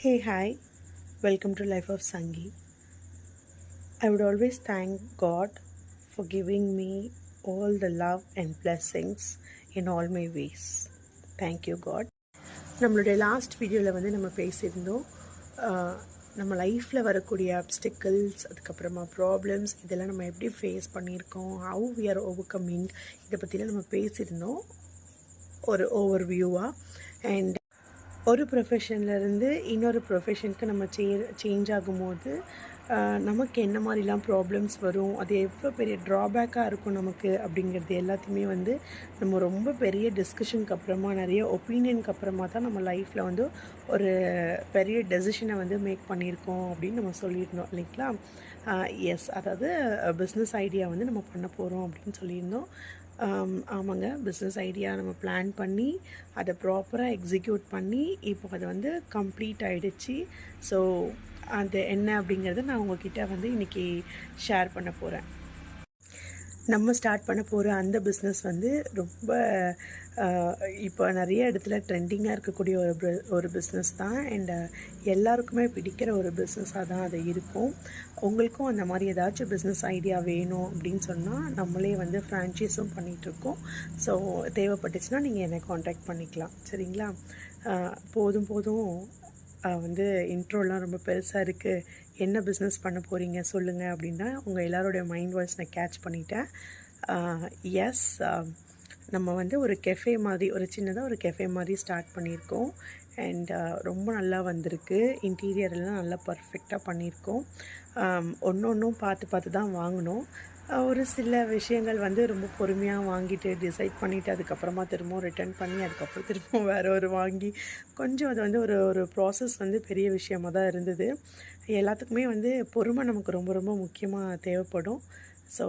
Hey, hi, welcome to Life of Sangi. I would always thank God for giving me all the love and blessings in all my ways. Thank you, God. நம்மளுடைய last வீடியோவில் நம்ம பேசியிருந்தோம் நம்ம லைஃப்பில் வரக்கூடிய opticals, அதுக்கப்புறமா problems, இதெல்லாம் நம்ம எப்படி ஃபேஸ் பண்ணியிருக்கோம், how we are overcoming, இதை பற்றிலாம் நம்ம பேசியிருந்தோம் ஒரு ஓவர் வியூவாக. அண்ட் ஒரு ப்ரொஃபஷன்லேருந்து இன்னொரு ப்ரொஃபஷனுக்கு நம்ம சேஞ்ச் ஆகும்போது நமக்கு என்ன மாதிரிலாம் ப்ராப்ளம்ஸ் வரும், அது எவ்வளோ பெரிய ட்ராபேக்காக இருக்கும் நமக்கு அப்படிங்கிறது எல்லாத்தையுமே நம்ம ரொம்ப பெரிய டிஸ்கஷனுக்கு அப்புறமா, நிறைய ஒப்பீனியனுக்கு அப்புறமா தான் நம்ம லைஃப்பில் ஒரு பெரிய டெசிஷனை மேக் பண்ணியிருக்கோம் அப்படின்னு நம்ம சொல்லியிருந்தோம் இல்லைங்களா. எஸ், அதாவது பிஸ்னஸ் ஐடியா நம்ம பண்ண போகிறோம் அப்படின்னு சொல்லியிருந்தோம். ஆமாங்க, பிஸ்னஸ் ஐடியா நம்ம பிளான் பண்ணி அதை ப்ராப்பராக எக்ஸிக்யூட் பண்ணி இப்போ அது கம்ப்ளீட் ஆகிடுச்சு. ஸோ அது என்ன அப்படிங்கிறத நான் உங்ககிட்ட இன்றைக்கி ஷேர் பண்ண போகிறேன். நம்ம ஸ்டார்ட் பண்ண போகிற அந்த பிஸ்னஸ் ரொம்ப இப்போ நிறைய இடத்துல ட்ரெண்டிங்காக இருக்கக்கூடிய ஒரு பிஸ்னஸ் தான். அண்ட் எல்லாருக்குமே பிடிக்கிற ஒரு பிஸ்னஸாக தான் அது இருக்கும். உங்களுக்கும் அந்த மாதிரி ஏதாச்சும் பிஸ்னஸ் ஐடியா வேணும் அப்படின்னு சொன்னால் நம்மளே ஃப்ரான்ச்சைஸும் பண்ணிகிட்ருக்கோம். ஸோ தேவைப்பட்டுச்சுன்னா நீங்கள் என்னை காண்டாக்ட் பண்ணிக்கலாம், சரிங்களா. போதும் இன்ட்ரோலாம் ரொம்ப பெருசாக இருக்குது, என்ன பிஸ்னஸ் பண்ண போகிறீங்க சொல்லுங்கள் அப்படின்னா உங்கள் எல்லாரோடைய மைண்ட் வாய்ஸ் நான் கேட்ச் பண்ணிட்டேன். எஸ், நம்ம ஒரு கெஃபே மாதிரி, ஒரு சின்னதாக ஒரு கெஃபே மாதிரி ஸ்டார்ட் பண்ணியிருக்கோம். அண்ட் ரொம்ப நல்லா வந்திருக்கு. இன்டீரியர்லாம் நல்லா பர்ஃபெக்டாக பண்ணியிருக்கோம். ஒன்றும் பார்த்து தான் வாங்கினோம். ஒரு சில விஷயங்கள் ரொம்ப பொறுமையாக வாங்கிட்டு டிசைட் பண்ணிவிட்டு அதுக்கப்புறமா திரும்பவும் ரிட்டர்ன் பண்ணி அதுக்கப்புறம் திரும்பவும் வேறு ஒரு வாங்கி கொஞ்சம் அது ஒரு ப்ராசஸ் பெரிய விஷயமாக தான் இருந்தது. எல்லாத்துக்குமே பொறுமை நமக்கு ரொம்ப ரொம்ப முக்கியமாக தேவைப்படும். ஸோ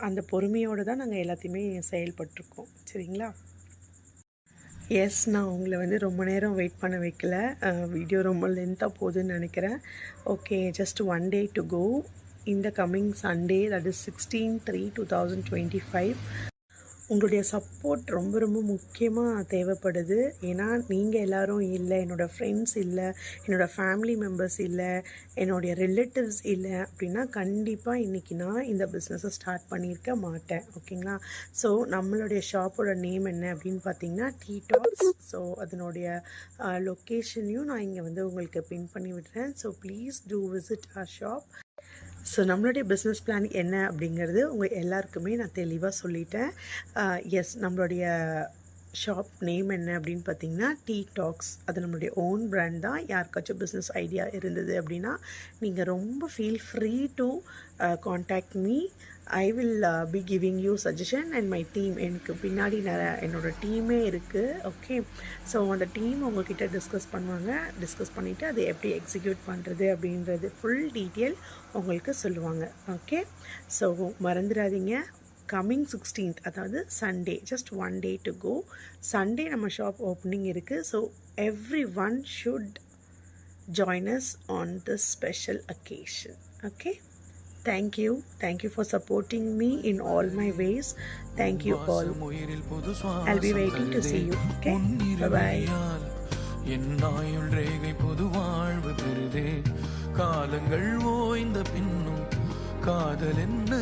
அந்த பொறுமையோடு தான் நாங்கள் எல்லாத்தையுமே செயல்பட்டுருக்கோம், சரிங்களா. எஸ், நான் உங்களை ரொம்ப நேரம் வெயிட் பண்ண வைக்கல. வீடியோ ரொம்ப லென்த்தாக போகுதுன்னு நினைக்கிறேன். Okay, just 1 day to go. இந்த கம்மிங் சண்டே, தட் இஸ் 16/3/2025. உங்களுடைய சப்போர்ட் ரொம்ப ரொம்ப முக்கியமாக தேவைப்படுது. ஏன்னா நீங்கள் எல்லோரும் இல்லை, என்னோடய ஃப்ரெண்ட்ஸ் இல்லை, என்னோடய ஃபேமிலி மெம்பர்ஸ் இல்லை, என்னுடைய ரிலேட்டிவ்ஸ் இல்லை அப்படின்னா கண்டிப்பாக இன்றைக்கி நான் இந்த பிஸ்னஸை ஸ்டார்ட் பண்ணியிருக்க மாட்டேன், ஓகேங்களா. ஸோ நம்மளுடைய ஷாப்போட நேம் என்ன அப்படின்னு பார்த்தீங்கன்னா டீ டாக்ஸ். ஸோ அதனுடைய லொக்கேஷனையும் நான் இங்கே உங்களுக்கு பின் பண்ணி விடுறேன். So please do visit our shop. So நம்மளுடைய பிஸ்னஸ் பிளான் என்ன அப்படிங்கிறது உங்கள் எல்லாருக்குமே நான் தெளிவாக சொல்லிட்டேன். எஸ், நம்மளுடைய ஷாப் நேம் என்ன அப்படின்னு பார்த்தீங்கன்னா டீ டாக்ஸ். அது நம்மளுடைய ஓன் பிராண்ட் தான். யாருக்காச்சும் பிஸ்னஸ் ஐடியா இருந்தது அப்படின்னா நீங்கள் ரொம்ப feel free to contact me. I will be giving you suggestion and my team. எனக்கு பின்னாடி என்னோடய டீமே இருக்குது, ஓகே. ஸோ அந்த டீம் உங்கள்கிட்ட டிஸ்கஸ் பண்ணிவிட்டு அதை எப்படி எக்ஸிக்யூட் பண்ணுறது அப்படின்றது ஃபுல் டீட்டெயில் உங்களுக்கு சொல்லுவாங்க, ஓகே. ஸோ மறந்துடாதீங்க, கம்மிங் 16th, அதாவது Sunday, just 1 day to go. Sunday நம்ம ஷாப் ஓப்பனிங் இருக்குது. So every one should join us on this special occasion, okay. Thank you for supporting me in all my ways. Thank you all. I'll be waiting to see you, okay. Bye bye. என்னாயுள் ரேகை புது வாழ்வு பெறுதே, காலங்கள் ஓய்ந்த பின்னும் காதல் என்ன